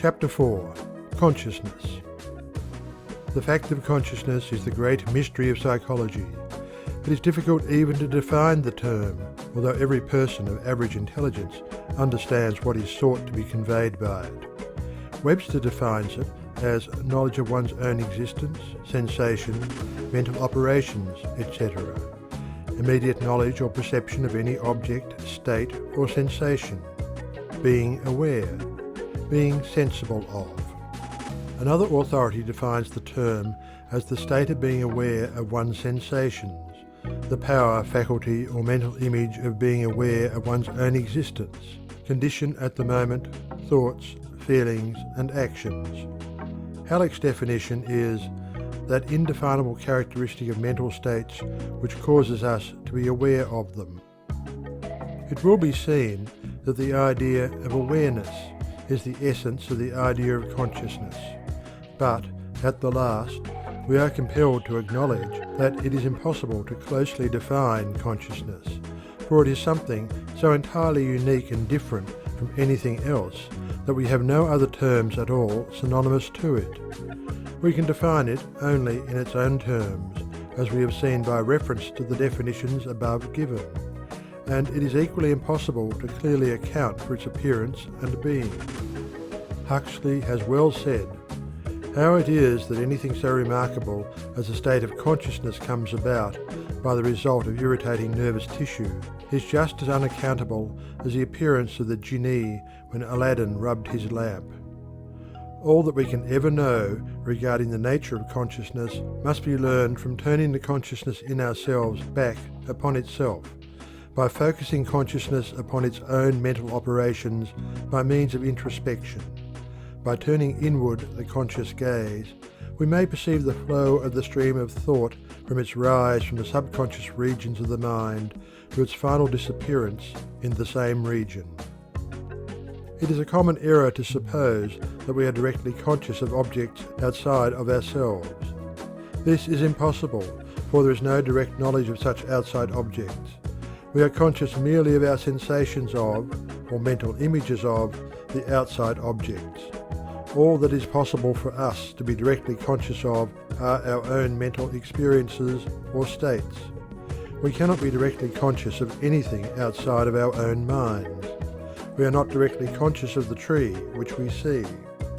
Chapter 4. Consciousness. The fact of consciousness is the great mystery of psychology. It is difficult even to define the term, although every person of average intelligence understands what is sought to be conveyed by it. Webster defines it as knowledge of one's own existence, sensations, mental operations, etc. Immediate knowledge or perception of any object, state, or sensation. Being aware. Being sensible of. Another authority defines the term as the state of being aware of one's sensations, the power, faculty, or mental image of being aware of one's own existence, condition at the moment, thoughts, feelings, and actions. Halleck's definition is that indefinable characteristic of mental states which causes us to be aware of them. It will be seen that the idea of awareness is the essence of the idea of consciousness, but, at the last, we are compelled to acknowledge that it is impossible to closely define consciousness, for it is something so entirely unique and different from anything else that we have no other terms at all synonymous to it. We can define it only in its own terms, as we have seen by reference to the definitions above given, and it is equally impossible to clearly account for its appearance and being. Huxley has well said, "How it is that anything so remarkable as a state of consciousness comes about by the result of irritating nervous tissue is just as unaccountable as the appearance of the genie when Aladdin rubbed his lamp." All that we can ever know regarding the nature of consciousness must be learned from turning the consciousness in ourselves back upon itself, by focusing consciousness upon its own mental operations by means of introspection. By turning inward the conscious gaze, we may perceive the flow of the stream of thought from its rise from the subconscious regions of the mind to its final disappearance in the same region. It is a common error to suppose that we are directly conscious of objects outside of ourselves. This is impossible, for there is no direct knowledge of such outside objects. We are conscious merely of our sensations of, or mental images of, the outside objects. All that is possible for us to be directly conscious of are our own mental experiences or states. We cannot be directly conscious of anything outside of our own minds. We are not directly conscious of the tree which we see.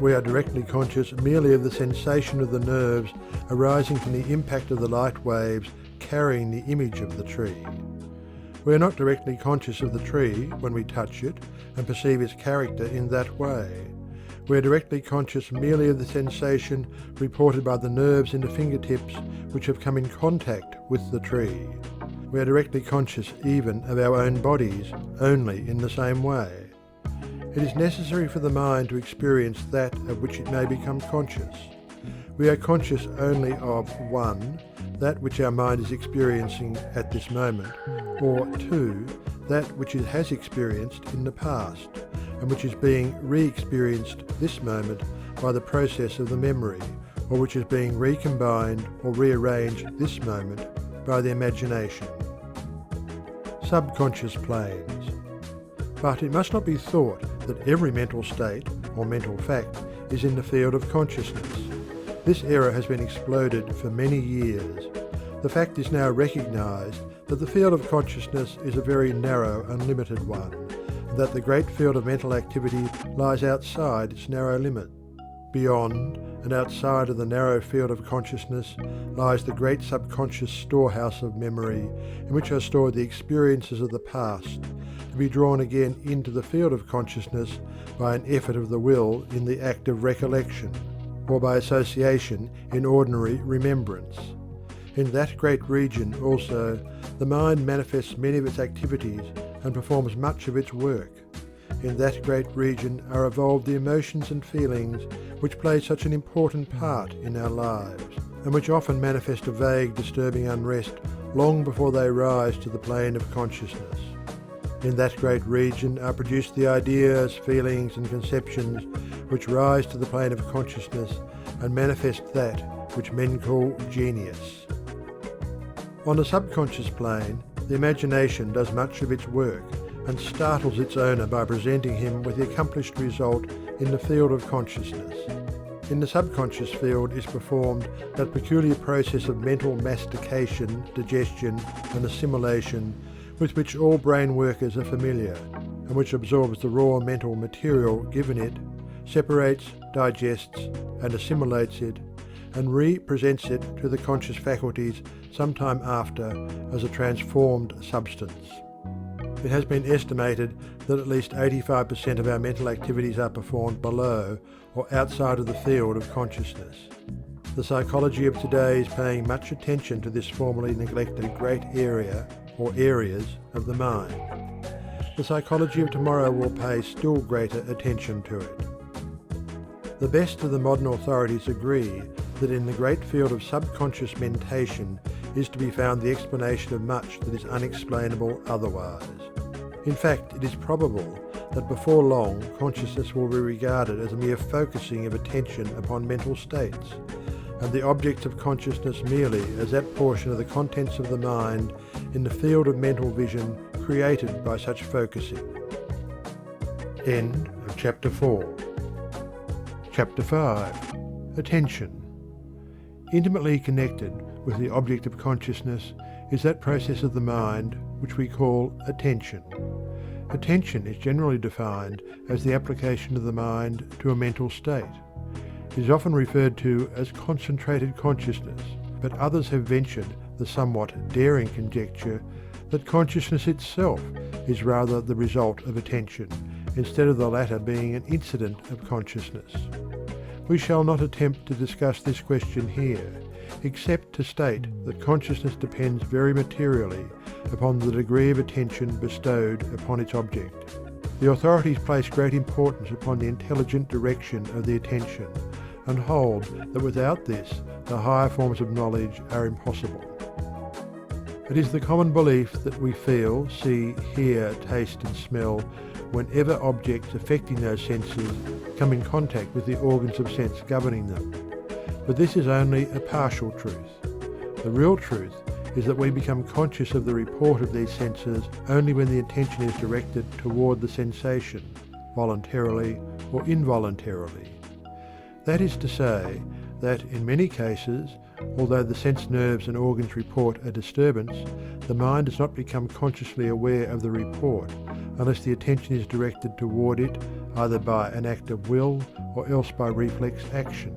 We are directly conscious merely of the sensation of the nerves arising from the impact of the light waves carrying the image of the tree. We are not directly conscious of the tree when we touch it and perceive its character in that way. We are directly conscious merely of the sensation reported by the nerves in the fingertips which have come in contact with the tree. We are directly conscious even of our own bodies only in the same way. It is necessary for the mind to experience that of which it may become conscious. We are conscious only of 1. That which our mind is experiencing at this moment, or 2. That which it has experienced in the past, and which is being re-experienced this moment by the process of the memory, or which is being recombined or rearranged this moment by the imagination. Subconscious planes. But it must not be thought that every mental state, or mental fact, is in the field of consciousness. This error has been exploded for many years. The fact is now recognized that the field of consciousness is a very narrow and limited one, and that the great field of mental activity lies outside its narrow limit. Beyond and outside of the narrow field of consciousness lies the great subconscious storehouse of memory in which are stored the experiences of the past, to be drawn again into the field of consciousness by an effort of the will in the act of recollection, or by association in ordinary remembrance. In that great region also the mind manifests many of its activities and performs much of its work. In that great region are evolved the emotions and feelings which play such an important part in our lives, and which often manifest a vague, disturbing unrest long before they rise to the plane of consciousness. In that great region are produced the ideas, feelings, and conceptions which rise to the plane of consciousness and manifest that which men call genius. On the subconscious plane, the imagination does much of its work and startles its owner by presenting him with the accomplished result in the field of consciousness. In the subconscious field is performed that peculiar process of mental mastication, digestion and assimilation with which all brain workers are familiar, and which absorbs the raw mental material given it, separates, digests and assimilates it, and re-presents it to the conscious faculties sometime after as a transformed substance. It has been estimated that at least 85% of our mental activities are performed below or outside of the field of consciousness. The psychology of today is paying much attention to this formerly neglected great area or areas of the mind. The psychology of tomorrow will pay still greater attention to it. The best of the modern authorities agree that in the great field of subconscious mentation is to be found the explanation of much that is unexplainable otherwise. In fact, it is probable that before long consciousness will be regarded as a mere focusing of attention upon mental states, and the objects of consciousness merely as that portion of the contents of the mind in the field of mental vision created by such focusing. End of Chapter 4. Chapter 5. Attention. Intimately connected with the object of consciousness is that process of the mind which we call attention. Attention is generally defined as the application of the mind to a mental state. It is often referred to as concentrated consciousness, but others have ventured the somewhat daring conjecture that consciousness itself is rather the result of attention, instead of the latter being an incident of consciousness. We shall not attempt to discuss this question here, except to state that consciousness depends very materially upon the degree of attention bestowed upon its object. The authorities place great importance upon the intelligent direction of the attention, and hold that without this the higher forms of knowledge are impossible. It is the common belief that we feel, see, hear, taste and smell whenever objects affecting those senses come in contact with the organs of sense governing them. But this is only a partial truth. The real truth is that we become conscious of the report of these senses only when the attention is directed toward the sensation, voluntarily or involuntarily. That is to say, that in many cases, although the sense nerves and organs report a disturbance, the mind does not become consciously aware of the report unless the attention is directed toward it either by an act of will or else by reflex action.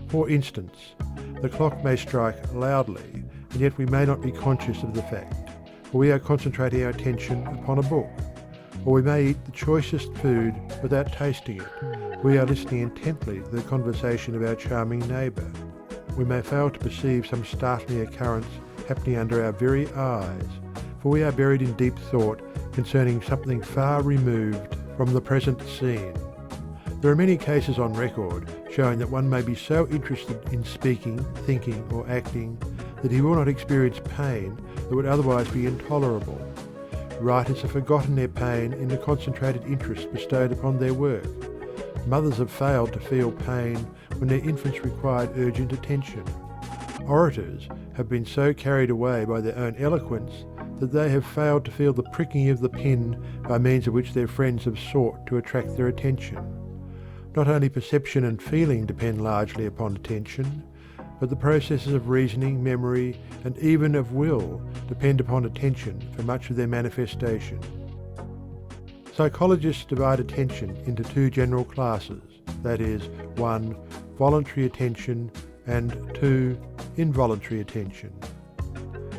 For instance, the clock may strike loudly, and yet we may not be conscious of the fact, for we are concentrating our attention upon a book. Or we may eat the choicest food without tasting it. We are listening intently to the conversation of our charming neighbour. We may fail to perceive some startling occurrence happening under our very eyes, for we are buried in deep thought concerning something far removed from the present scene. There are many cases on record showing that one may be so interested in speaking, thinking or acting that he will not experience pain that would otherwise be intolerable. Writers have forgotten their pain in the concentrated interest bestowed upon their work. Mothers have failed to feel pain when their infants required urgent attention. Orators have been so carried away by their own eloquence that they have failed to feel the pricking of the pin by means of which their friends have sought to attract their attention. Not only perception and feeling depend largely upon attention, but the processes of reasoning, memory, and even of will depend upon attention for much of their manifestation. Psychologists divide attention into two general classes, that is, 1. Voluntary attention, and 2. Involuntary attention.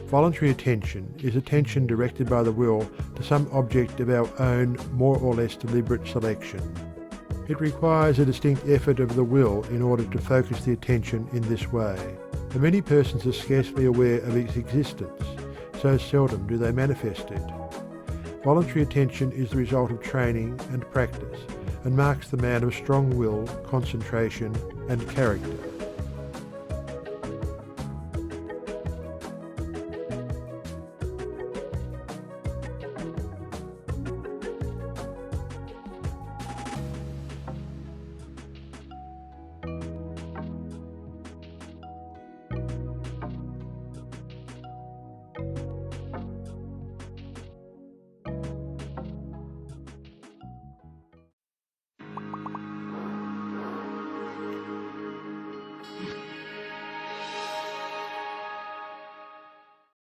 Voluntary attention is attention directed by the will to some object of our own more or less deliberate selection. It requires a distinct effort of the will in order to focus the attention in this way, and many persons are scarcely aware of its existence, so seldom do they manifest it. Voluntary attention is the result of training and practice, and marks the man of strong will, concentration, and character.